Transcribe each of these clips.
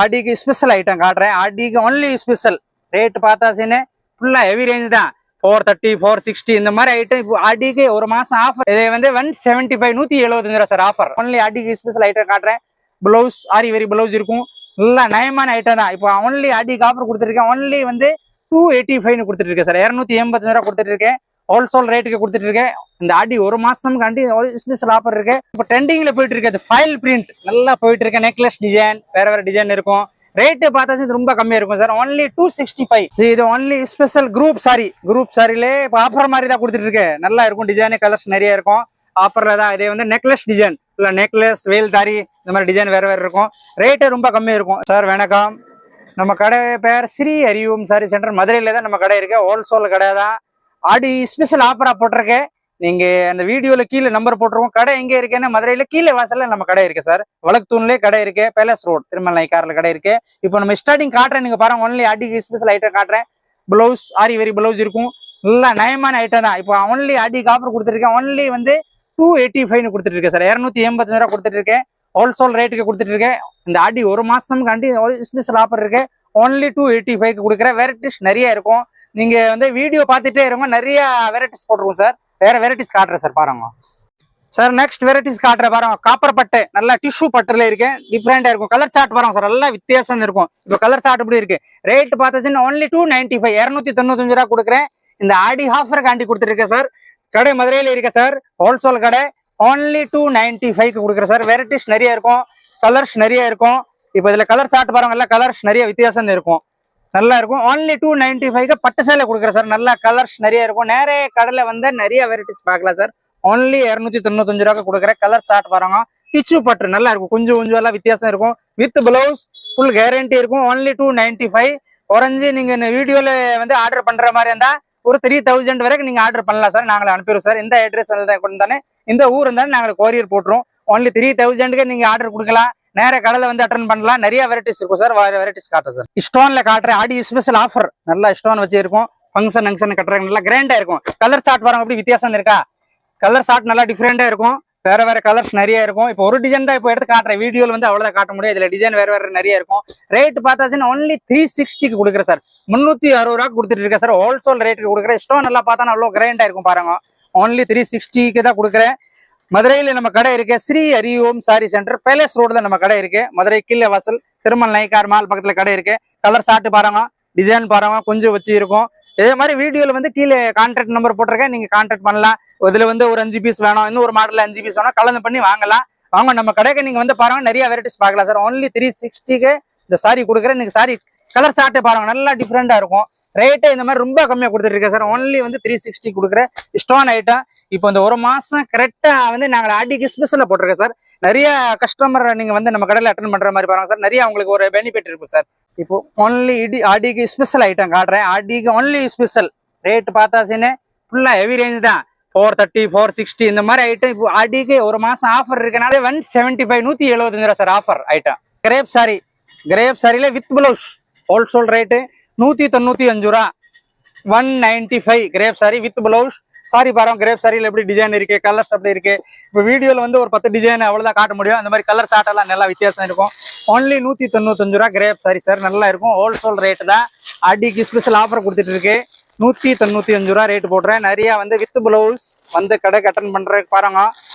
ஆடிக்கு special item காட்டுறேன். ஆடிக்கு ஒன்லி ஸ்பெஷல் ரேட் பார்த்தாச்சுன்னு ஃபுல்லா ஹெவி ரேஞ்ச் தான். 430 460 இந்த மாதிரி ஐட்டம் இப்போ ஆடிக்கு ஒரு மாசம் ஆஃபர். இது வந்து 175 175 ரூபா சார் ஆஃபர். ஒன்லி ஆடிக்கு ஸ்பெஷல் ஐட்டம் காட்டுறேன். பிளவுஸ் ஆரி வெரி பிளவுஸ் இருக்கும். நல்லா நயமான ஐட்டம் தான். இப்போ ஒன்லி ஆடிக்கு ஆஃபர் கொடுத்துருக்கேன். ஒன்லி வந்து 285 கொடுத்துட்டு இருக்கேன் சார். 285 ரூபா கொடுத்துட்டு இருக்கேன். ஹோல்சேல் ரேட்டுக்கு கொடுத்துட்டு இருக்கேன். இந்த ஆடி ஒரு மாசம் காண்டி ஸ்பெஷல் ஆஃபர் இருக்கு. இப்போ ட்ரெண்டிங்ல போயிட்டு இருக்கு ஃபைல் பிரிண்ட் நல்லா போயிட்டு இருக்கு. நெக்லஸ் டிசைன் வேற டிசைன் இருக்கும். ரேட்டு பார்த்தா ரொம்ப கம்மியா இருக்கும் சார். ஒன்லி 265. இது only special group sari. Group சாரிலே இப்போ ஆஃபர் மாதிரி தான் கொடுத்துட்டு இருக்கு. நல்லா இருக்கும். டிசைன் கலர்ஸ் நிறைய இருக்கும். ஆஃபர்ல தான். இதே வந்து நெக்லஸ் டிசைன் இல்லை நெக்லஸ் வேல் தாரி இந்த மாதிரி டிசைன் வேற இருக்கும். ரேட்டு ரொம்ப கம்மியா இருக்கும் சார். வணக்கம். நம்ம கடை பேர் ஸ்ரீ ஹரிஓம் சாரி சென்டர். மதுரையில தான் நம்ம கடை இருக்கு. ஹோல்சேல் கடை தான். ஆடி ஸ்பெஷல் ஆஃபரா போட்டிருக்கேன். நீங்க அந்த வீடியோல கீழே நம்பர் போட்டிருக்கோம். கடை எங்க இருக்குன்னு மதுரையில கீழே வாசல்ல நம்ம கடை இருக்கு சார். வழக்குத்தூண்லயே கடை இருக்கு. பேலஸ் ரோட் திருமலை கார்ல கடை இருக்கு. இப்போ நம்ம ஸ்டார்டிங் காட்டுறேன். நீங்க பாருங்க. ஒன்லி ஆடிக்கு ஸ்பெஷல் ஐட்டம் காட்டுறேன். பிளவுஸ் ஆரி வெரி பிளவுஸ் இருக்கும். நல்லா நயமான ஐட்டம் தான். இப்போ ஒன்லி ஆடிக்கு ஆஃபர் கொடுத்துருக்கேன். ஒன்லி வந்து 285 கொடுத்துட்டு இருக்கேன் சார். 285 ரூபா கொடுத்துட்டு இருக்கேன். ஹோல்சேல் ரேட்டுக்கு கொடுத்துட்டு இருக்கேன். இந்த ஆடி ஒரு மாசம் காண்டி ஸ்பெஷல் ஆஃபர் இருக்கு. ஒன்லி 285 கொடுக்குறேன். வெரைட்டிஸ் நிறைய இருக்கும். நீங்க வந்து வீடியோ பார்த்துட்டே இருங்க. நிறைய வெரைட்டிஸ் போட்டிருக்கோம் சார். வேற வெரைட்டிஸ் காட்டுறேன் சார். பாருங்க சார். நெக்ஸ்ட் வெரைட்டிஸ் காட்டுற பாருங்க. காப்பர் பட்டு நல்லா டிஷ்யூ பட்டுல இருக்கு. டிஃப்ரெண்டா இருக்கும். கலர் சார்ட் பாருங்க சார். நல்லா வித்தியாசம் இருக்கும். இப்போ கலர் சார்ட் எப்படி இருக்கு. ரேட் பார்த்தாச்சுன்னா ஒன்லி 295 295 ரூபா கொடுக்குறேன். இந்த ஆடி ஆஃபர் காண்டி கொடுத்துருக்கேன் சார். கடை மதுரையில இருக்கு சார். ஹோல்சேல் கடை. ஒன்லி 295 கொடுக்குறேன் சார். வெரைட்டிஸ் நிறைய இருக்கும். கலர்ஸ் நிறைய இருக்கும். இப்போ இதுல கலர் சார்ட் பாருங்க. எல்லாம் கலர்ஸ் நிறைய வித்தியாசம் இருக்கும். நல்லா இருக்கும். ஒன்லி 295 பட்டு சேலை கொடுக்குறேன் சார். நல்லா கலர்ஸ் நிறைய இருக்கும். நிறைய கடையில வந்து நிறைய வெரைட்டிஸ் பார்க்கலாம் சார். ஒன்லி 295 ரூபா கொடுக்குறேன். கலர் சார்ட் பாருங்க. டிச்சு பட்டு நல்லா இருக்கும். கொஞ்சம் கொஞ்சம் எல்லாம் வித்தியாசம் இருக்கும். வித் பிளவுஸ் ஃபுல் கேரண்டி இருக்கும். ஒன்லி 295. குறைஞ்சி நீங்க இந்த வீடியோல வந்து ஆர்டர் பண்ற மாதிரி இருந்தா ஒரு 3000 வரைக்கும் நீங்க ஆர்டர் பண்ணலாம் சார். நாங்களே அனுப்பிடுவோம் சார். இந்த அட்ரஸ் தானே இந்த ஊர் இருந்தாலும் நாங்கள் கொரியர் போட்டுருவோம். ஒன்லி 3000 நீங்க ஆர்டர் கொடுக்கலாம். நேர கடையில வந்து அட்டன் பண்ணலாம். நிறைய வெரைட்டிஸ் இருக்கும் சார். வெரைட்டிஸ் காட்டுறேன் சார். ஸ்டோன்ல காட்டுறேன். ஆடி ஸ்பெஷல் ஆஃபர். நல்லா ஸ்டோன் வச்சு இருக்கும். ஃபங்க்ஷன் கட்டுறாங்க. நல்லா கிராண்டா இருக்கும். கலர் சார்ட் பாருங்க. எப்படி வித்தியாசம் இருக்கா. கலர் சார்ட் நல்லா டிஃப்ரெண்டா இருக்கும். வேற கலர்ஸ் நிறைய இருக்கும். இப்போ ஒரு டிசைன் தான் இப்போ எடுத்து காட்டுறேன். வீடியோல வந்து அவ்வளவுதான் காட்ட முடியும். இதுல டிசைன் வேற நிறைய இருக்கும். ரேட் பார்த்தாச்சுன்னா ஒன்லி 360 கொடுக்குறேன் சார். 360 ரூபா கொடுத்துட்டு இருக்கேன் சார். ஹோல்சேல் ரேட்டுக்கு கொடுக்குறேன். ஸ்டோன் நல்லா பார்த்தா அவ்வளோ கிராண்டா இருக்கும் பாருங்க. ஒன்லி 360 தான் கொடுக்குறேன். மதுரையில நம்ம கடை இருக்கு. ஸ்ரீ ஹரிஓம் சாரி சென்டர் பேலஸ் ரோட்ல நம்ம கடை இருக்கு. மதுரை கீழே வாசல் திருமல் நைக்கார் மால் பக்கத்துல கடை இருக்கு. கலர் சார்ட் பாருங்க. டிசைன் பாருங்க. கொஞ்சம் வச்சு இருக்கும். இதே மாதிரி வீடியோல வந்து கீழே கான்டாக்ட் நம்பர் போட்டிருக்கேன். நீங்க கான்டாக்ட் பண்ணலாம். இதுல வந்து ஒரு 5 பீஸ் வேணும். இன்னும் ஒரு மாடல் 5 பீஸ் வேணும். கலந்து பண்ணி வாங்கலாம். வாங்க நம்ம கடைக்கு நீங்க வந்து பாருங்க. நிறைய வெரைட்டிஸ் பார்க்கலாம் சார். ஒன்லி 360 இந்த சாரி கொடுக்குறேன். நீங்க சாரி கலர் சார்ட் பாருங்க. நல்லா டிஃப்ரெண்டா இருக்கும். ரேட்டு இந்த மாதிரி ரொம்ப கம்மியா கொடுத்துட்டு இருக்கேன் சார். ஒன்லி வந்து 360 கொடுக்குற ஸ்டோன் ஐட்டம். இப்போ இந்த ஒரு மாசம் கரெக்டா வந்து நாங்கள் ஆடிக்கு ஸ்பெஷலா போட்டிருக்கேன் சார். நிறைய கஸ்டமர் நீங்க வந்து நம்ம கடையில் அட்டன் பண்ற மாதிரி பாருங்க சார். நிறைய உங்களுக்கு ஒரு பெனிஃபிட் இருக்கும் சார். இப்போ ஒன்லி ஆடிக்கு ஸ்பெஷல் ஐட்டம் காட்டுறேன். ஆடிக்கு ஒன்லி ஸ்பெஷல் ரேட் பார்த்தாச்சுன்னு ஃபுல்லா ஹெவி ரேஞ்ச் தான். 430 460 இந்த மாதிரி ஐட்டம் இப்போ ஆடிக்கு ஒரு மாசம் ஆஃபர் இருக்கனால 175 175 ரூபா சார் ஆஃபர் ஐட்டம். கிரேப் சாரியில வித் பிளவுஸ் ஹோல்சேல் ரேட்டு 195 ரூபா. 195 crepe sari with blouse. Sari பாருங்க. கிரேப் சாரியில எப்படி டிசைன் இருக்கு. கலர்ஸ் அப்படி இருக்கு. இப்போ வீடியோல வந்து ஒரு 10 டிசைன் அவ்வளவுதான் காட்ட முடியும். அந்த மாதிரி கலர் சார்ட் எல்லாம் நல்லா வித்தியாசம் இருக்கும். ஒன்லி 195 ரூபா கிரேப் சாரி சார். நல்லா இருக்கும். ஹோல்சேல் ரேட்டு தான். ஆடிக்கு ஸ்பெஷல் ஆஃபர் கொடுத்துட்டு இருக்கு. 195 ரூபா ரேட் போடுறேன். நிறைய வந்து வித் பிளவுஸ் வந்து கடைக்கு அட்டன் பண்றதுக்கு பாருங்க.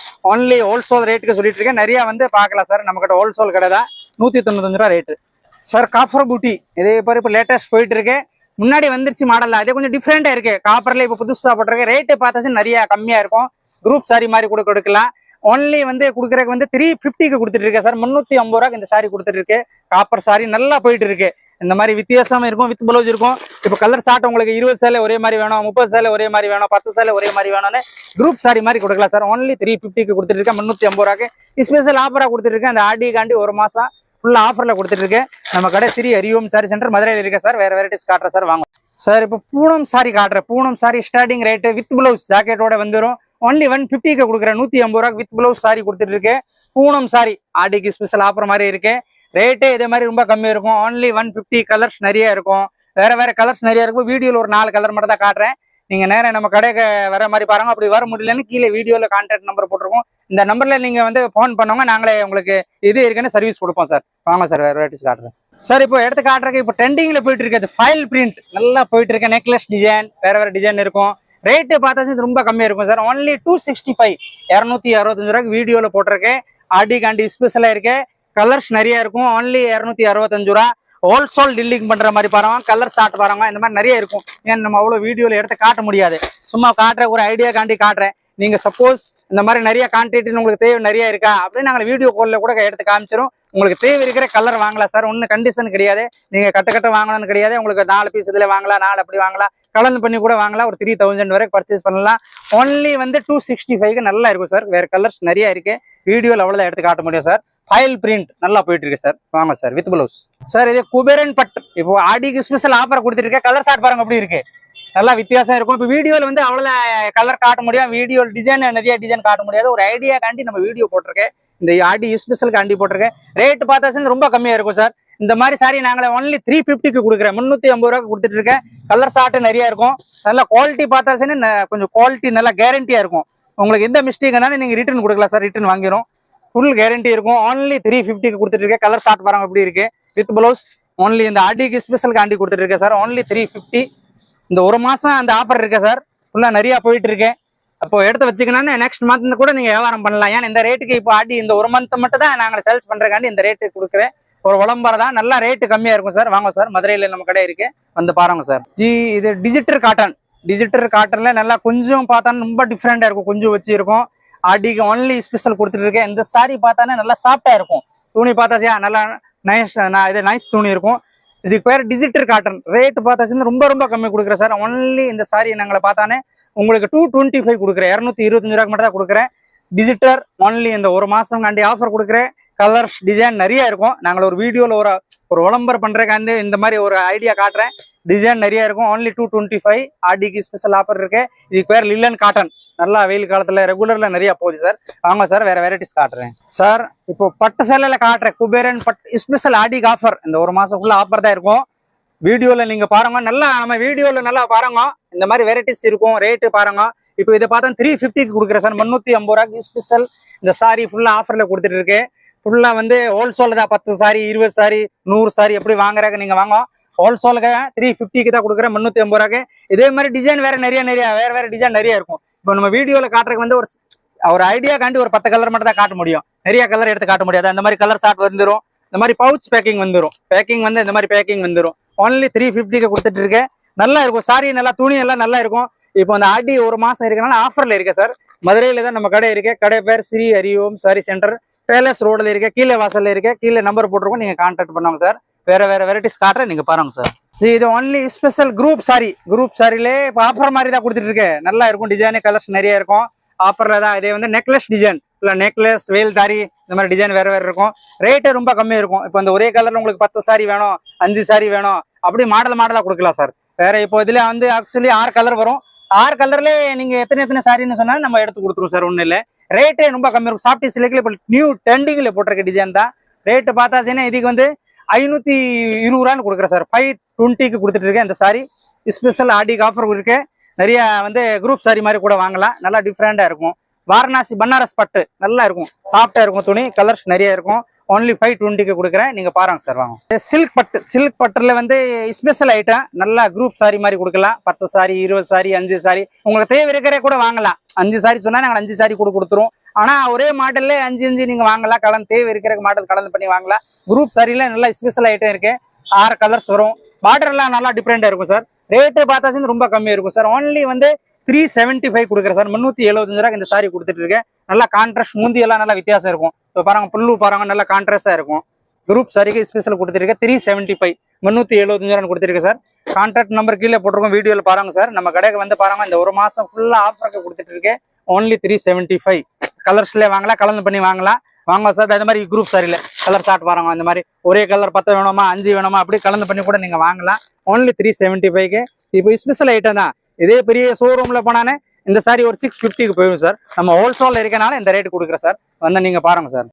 ஒன்லி ஹோல்சேல் ரேட்டுக்கு சொல்லிட்டு இருக்கேன். நிறைய வந்து பார்க்கலாம் சார். நம்ம கிட்ட ஹோல்சேல் கடை தான். 195 ரூபா ரேட்டு சார். காப்பர் பூட்டி இதே மாதிரி இப்போ லேட்டஸ்ட் போயிட்டு இருக்கு. முன்னாடி வந்துருச்சு மாடல். அதே கொஞ்சம் டிஃப்ரெண்டா இருக்கு. காப்பர்ல இப்போ புதுசா போட்டிருக்கு. ரேட்டு பார்த்தாச்சு நிறைய கம்மியா இருக்கும். குரூப் சாரி மாதிரி கூட கொடுக்கலாம். ஒன்லி வந்து கொடுக்குறதுக்கு வந்து 350 கொடுத்துட்டு இருக்கேன் சார். 350 ரூபாய்க்கு இந்த சாரி கொடுத்துட்டு இருக்கு. காப்பர் சாரி நல்லா போயிட்டு இருக்கு. இந்த மாதிரி வித்தியாசமா இருக்கும். வித் பிளவுஸ் இருக்கும். இப்போ கலர் சார்ட் உங்களுக்கு 20 சேலை ஒரே மாதிரி வேணும். 30 சேலை ஒரே மாதிரி வேணும். 10 சேலை ஒரே மாதிரி வேணும்னு குரூப் சாரி மாதிரி கொடுக்கலாம் சார். ஒன்லி 350 கொடுத்துட்டு இருக்கேன். 350 ரூபாய்க்கு ஸ்பெஷல் ஆஃபரா கொடுத்துட்டு இருக்கேன். அந்த ஆடிக்காண்டி ஒரு மாசம் ஃபுல்லா ஆஃபர்ல கொடுத்துட்டு இருக்கேன். நம்ம கடை ஸ்ரீ ஹரிஓம் சாரி சென்டர் மதுரையில் இருக்கு சார். வேற வெரைட்டிஸ் காட்டுறேன் சார். வாங்க சார். இப்போ பூனம் சாரி காட்டுறேன். Poonam sari starting rate with blouse ஜாக்கெட்டோட வந்துடும். ஒன்லி 150 கொடுக்குறேன். 150 ரூபாய்க்கு வித் பிளவுஸ் சாரி கொடுத்துட்டு இருக்கு. பூனம் சாரி ஆடிக்கு ஸ்பெஷல் ஆஃபர் மாதிரி இருக்கு. ரேட்டு இதே மாதிரி ரொம்ப கம்மியா இருக்கும். ஒன்லி 150. கலர்ஸ் நிறைய இருக்கும். வேற கலர்ஸ் நிறைய இருக்கும். வீடியோல ஒரு 4 கலர் மட்டும் தான் காட்டுறேன். நீங்க நேரம் நம்ம கடைக்கு வர மாதிரி பாருங்க. அப்படி வர முடியலன்னு கீழே வீடியோல கான்டாக்ட் நம்பர் போட்டிருக்கோம். இந்த நம்பர்ல நீங்க வந்து போன் பண்ணுவாங்க. நாங்களே உங்களுக்கு இது இருக்குன்னு சர்வீஸ் கொடுப்போம் சார். வாங்க சார். வேற வெரைட்டிஸ் காட்டுறேன் சார் இப்போ எடுத்து காட்டுறதுக்கு இப்போ ட்ரெண்டிங்ல போயிட்டு இருக்கு ஃபைல் பிரிண்ட் நல்லா போயிட்டு இருக்க நெக்லஸ் டிசைன் வேற டிசைன் இருக்கும். ரேட்டு பார்த்தா ரொம்ப கம்மியா இருக்கும் சார். ஒன்லி 265 265 ரூபாய்க்கு வீடியோல போட்டிருக்கேன். ஆடி காண்டி ஸ்பெஷலா இருக்கு. கலர்ஸ் நிறைய இருக்கும். ஒன்லி 265 ரூபா. ஹோல்சோல் டில்லிங் பண்ற மாதிரி பாருங்க, கலர் சாட் பாருங்க, இந்த மாதிரி நிறைய இருக்கும். ஏன்னா நம்ம அவ்வளவு வீடியோல எடுத்து காட்ட முடியாது, சும்மா காட்டுற ஒரு ஐடியா காண்டி காட்டுறேன். நீங்க சப்போஸ் இந்த மாதிரி நிறைய கான்டென்ட் உங்களுக்கு தேவை நிறைய இருக்கா அப்படின்னு நாங்கள் வீடியோ கால்ல கூட எடுத்து காமிச்சிரும். உங்களுக்கு தேவை இருக்கிற கலர் வாங்கலாம் சார். ஒன்றும் கண்டிஷன் கிடையாது. நீங்க கட்ட வாங்கணும்னு கிடையாது. உங்களுக்கு 4 பீஸ் இதுல வாங்கலாம், 4 அப்படி வாங்கலாம், கலந்து பண்ணி கூட வாங்கலாம். ஒரு 3000 வரைக்கும் பர்ச்சேஸ் பண்ணலாம். ஒன்லி 265 நல்லா இருக்கும் சார். வேற கலர்ஸ் நிறைய இருக்கு. வீடியோல அவ்வளவுதான் எடுத்து காட்ட முடியும் சார். ஃபைல் பிரிண்ட் நல்லா போயிட்டு இருக்கு சார். வாங்க சார் வித் பிளவுஸ். சார் இது குபேரன் பட்டு இப்போ ஆடிக்கு ஸ்பெஷல் ஆஃபர் கொடுத்துருக்கேன். கலர் சார்ட் பாருங்க அப்படி இருக்கு, நல்லா வித்தியாசம் இருக்கும். இப்போ வீடியோல அவ்வளவு கலர் காட்ட முடியும், வீடியோ டிசைன் நிறைய டிசைன் காட்ட முடியாது. ஒரு ஐடியா காண்டி நம்ம வீடியோ போட்டிருக்கேன். இந்த ஆடி ஸ்பெஷல் காண்டி போட்டிருக்கேன். ரேட் பார்த்தா ரொம்ப கம்மியா இருக்கும் சார். இந்த மாதிரி சாரி நாங்களே ஒன்லி 350க்கு கொடுக்குறேன். 350 ரூபாய்க்கு கொடுத்துட்டு இருக்கேன். கலர் சார்ட் நிறைய இருக்கும். நல்லா குவாலிட்டி பார்த்தா கொஞ்சம் குவாலிட்டி நல்லா கேரண்டியா இருக்கும். உங்களுக்கு எந்த மிஸ்டேக்னாலும் நீங்க ரிட்டர்ன் கொடுக்கலாம் சார். ரிட்டர்ன் வாங்கிடும், ஃபுல் கேரண்டி இருக்கும். ஒன்லி 350க்கு கொடுத்துட்டு இருக்கேன். கலர் சார்ட் பாருங்க எப்படி இருக்கு வித் பிளவுஸ். ஒன்லி இந்த ஆடிக்கு ஸ்பெஷல் காண்டி கொடுத்துட்டு இருக்கேன் சார். ஒன்லி 350. இந்த ஒரு மாசம் அந்த ஆஃபர் இருக்கு சார். ஃபுல்லா நிறைய போயிட்டு இருக்கேன். அப்போ எடுத்து வச்சுக்கணும்னா நெக்ஸ்ட் மந்த் கூட நீங்க வியாபாரம் பண்ணலாம். ஏன்னா இந்த ரேட்டுக்கு இப்போ ஆடி இந்த ஒரு மந்த் மட்டும் தான் நாங்கள் சேல்ஸ் பண்றதுக்காண்டி இந்த ரேட்டு கொடுக்குறேன். ஒரு விளம்பரம் தான். நல்லா ரேட்டு கம்மியா இருக்கும் சார். வாங்க சார், மதுரையில நம்ம கடை இருக்கு, வந்து பாருங்க சார். இது டிஜிட்டல் காட்டன். டிஜிட்டல் காட்டன்ல நல்லா கொஞ்சம் பார்த்தா ரொம்ப டிஃப்ரெண்டா இருக்கும். கொஞ்சம் வச்சு இருக்கும். ஆடிக்கு ஒன்லி ஸ்பெஷல் கொடுத்துட்டு இருக்கேன். இந்த சாரி பார்த்தானே நல்லா சாஃப்டா இருக்கும். துணி பார்த்தா நல்லா நைஸ் துணி இருக்கும். இதுக்கு பேர் டிஜிட்டல் காட்டன். ரேட் பார்த்தா ரொம்ப கம்மி கொடுக்குறேன் சார். ஒன்லி இந்த சாரி நாங்களை பார்த்தானே உங்களுக்கு 225 கொடுக்குறேன். 225 ரூபாய்க்கு மட்டும் தான் கொடுக்குறேன். டிஜிட்டல் ஒன்லி இந்த ஒரு மாசம் காண்டி ஆஃபர் கொடுக்குறேன். கலர்ஸ் டிசைன் நிறைய இருக்கும். நாங்கள் ஒரு வீடியோல ஒரு விளம்பரம் பண்றதுக்காண்டி இந்த மாதிரி ஒரு ஐடியா காட்டுறேன். டிசைன் நிறைய இருக்கும். ஒன்லி 225. ஆடிக்கு ஸ்பெஷல் ஆஃபர் இருக்கு. இதுக்கு பேர் லில்லன் காட்டன். நல்லா வெயில் காலத்துல ரெகுலர்ல நிறைய போகுது சார். வாங்க சார், வேற வெரைட்டிஸ் காட்டுறேன் சார். இப்போ பட்டு சேலையில காட்டுறேன். குபேரன் பட்டு ஸ்பெஷல் ஆடிக்கு ஆஃபர். இந்த ஒரு மாசம் ஆஃபர் தான் இருக்கும். வீடியோல நீங்க பாருங்க, நல்லா நம்ம வீடியோல நல்லா பாருங்க. இந்த மாதிரி வெரைட்டிஸ் இருக்கும். ரேட்டு பாருங்க. இப்போ இதை பார்த்தா 350க்கு கொடுக்குறேன் சார். 350 ரூபாய்க்கு ஸ்பெஷல் இந்த சாரி ஃபுல்லா ஆஃபர்ல கொடுத்துட்டு இருக்கு. ஃபுல்லா ஹோல்சோல் தான். 10 சாரி 20 சாரி 100 சாரி எப்படி வாங்குறாங்க நீங்க வாங்க. ஹோல்சோலுக்கு 350க்கு தான் கொடுக்குறேன். 350 ரூபாய்க்கு. இதே மாதிரி டிசைன் வேற வேற டிசைன் நிறைய இருக்கும். இப்போ நம்ம வீடியோல காட்டுறதுக்கு ஒரு ஐடியா காண்டி ஒரு 10 கலர் மட்டும் தான் காட்ட முடியும். நிறைய கலர் எடுத்து காட்ட முடியாது. அந்த மாதிரி கலர் சார்ட் வந்துடும். இந்த மாதிரி பவுச் பேக்கிங் வந்துடும். இந்த மாதிரி பேக்கிங் வந்துடும். ஒன்லி 350க்கு கொடுத்துட்டு இருக்கேன். நல்லா இருக்கும் சாரி. நல்லா துணி எல்லாம் நல்லா இருக்கும். இப்போ அந்த ஆடி ஒரு மாசம் இருக்கனால ஆஃபர்ல இருக்கு சார். மதுரையில தான் நம்ம கடை இருக்கு. கடை பேர் ஸ்ரீ ஹரிஓம் சாரி சென்டர், பேலஸ் ரோட்ல இருக்கு. கீழே வாசல்ல இருக்கு. கீழே நம்பர் போட்டிருக்கோம், நீங்க கான்டாக்ட் பண்ணுவாங்க சார். வேற வெரைட்டிஸ் காட்டுறேன், நீங்க பாருங்க சார். இது only special group sari. Group சாரில இப்போ ஆஃபர் மாதிரி தான் கொடுத்துட்டு இருக்கேன். நல்லா இருக்கும். டிசைன் கலர்ஸ் நிறைய இருக்கும். ஆஃபர்ல தான். இதே நெக்லஸ் டிசைன், இல்லை நெக்லஸ் வேல் தாரி, இந்த மாதிரி டிசைன் வேற இருக்கும். ரேட்டு ரொம்ப கம்மியா இருக்கும். இப்போ இந்த ஒரே கலர்ல உங்களுக்கு 10 சாரி வேணும், 5 சாரி வேணும், அப்படி மாடலா கொடுக்கலாம் சார். வேற இப்போ இதுல ஆக்சுவலி 6 கலர் வரும். 6 கலர்ல நீங்க எத்தனை சாரின்னு சொன்னாலும் நம்ம எடுத்து கொடுத்துருவோம் சார். ஒன்றும் இல்லை, ரேட்டே ரொம்ப கம்மியா இருக்கும். சாஃப்டி சில்க்ல இப்போ நியூ ட்ரெண்டிங்ல போட்டிருக்க டிசைன் தான். ரேட்டு பார்த்தாச்சுன்னா இதுக்கு 520 ரூபான்னு கொடுக்குறேன் சார். 520க்கு கொடுத்துட்டு இருக்கேன். இந்த சாரி ஸ்பெஷல் ஆடிக்கு ஆஃபர் இருக்கு. நிறைய குரூப் சாரி மாதிரி கூட வாங்கலாம். நல்லா டிஃப்ரெண்டா இருக்கும். வாரணாசி பனாரஸ் பட்டு நல்லா இருக்கும். சாஃப்டா இருக்கும். துணி கலர்ஸ் நிறைய இருக்கும். ஒன்லி 520க்கு கொடுக்குறேன். நீங்க பாருங்க சார். வாங்க. சில்க் பட்டு. சில்க் பட்டுல ஸ்பெஷல் ஐட்டம். நல்லா குரூப் சாரி மாதிரி கொடுக்கலாம். 10 சாரி 20 சாரி 5 சாரி உங்களுக்கு தேவை இருக்கிற கூட வாங்கலாம். 5 சாரி சொன்னா நாங்கள் 5 சாரி கொடுத்துருவோம். ஆனா ஒரே மாடல்ல 5 நீங்க வாங்கலாம். கலந்து தேவை இருக்கிற மாடல் கலந்து பண்ணி வாங்கலாம். குரூப் சாரில நல்லா ஸ்பெஷல் ஐட்டம் இருக்கு. 6 கலர்ஸ் வரும். பார்டர் எல்லாம் நல்லா டிஃப்ரெண்டா இருக்கும் சார். ரேட்டு பார்த்தா ரொம்ப கம்மியா இருக்கும் சார். ஒன்லி 375 கொடுக்குறேன் சார். 375 ரூபாய்க்கு இந்த சாரி கொடுத்துட்டு இருக்கேன். நல்லா கான்ட்ராஸ்ட். மூந்தி எல்லாம் நல்லா வித்தியாசம் இருக்கும். இப்போ பாருங்க, புல்லு பாருங்க, நல்லா கான்ட்ராஸ்டா இருக்கும். குரூப் சாரிக்கு ஸ்பெஷல் கொடுத்துருக்கேன். 375 375 ரூபாய் கொடுத்துருக்கேன் சார். கான்டாக்ட் நம்பர் கீழே போட்டிருக்கோம். வீடியோல பாருங்க சார். நம்ம கடைக்கு பாருங்க. இந்த ஒரு மாசம் ஃபுல்லா ஆஃபருக்கு கொடுத்துட்டு இருக்கேன். ஒன்லி 375. கலர்ஸ்ல வாங்கலாம், கலந்து பண்ணி வாங்கலாம். வாங்க சார். அது மாதிரி குரூப் சாரியில கலர் சார்ட் பாருங்க. அந்த மாதிரி ஒரே கலர் 10 வேணுமா 5 வேணுமா அப்படி கலந்து பண்ணி கூட நீங்க வாங்கலாம். ஒன்லி 375க்கு. இப்போ ஸ்பெஷல் ஐட்டம் தான். இதே பெரிய ஷோரூம்ல போனானே இந்த சாரி ஒரு 650க்கு போயிடும் சார். நம்ம ஹோல்சேல் இருக்கனால இந்த ரேட் கொடுக்குறேன் சார். நீங்க பாருங்க சார்.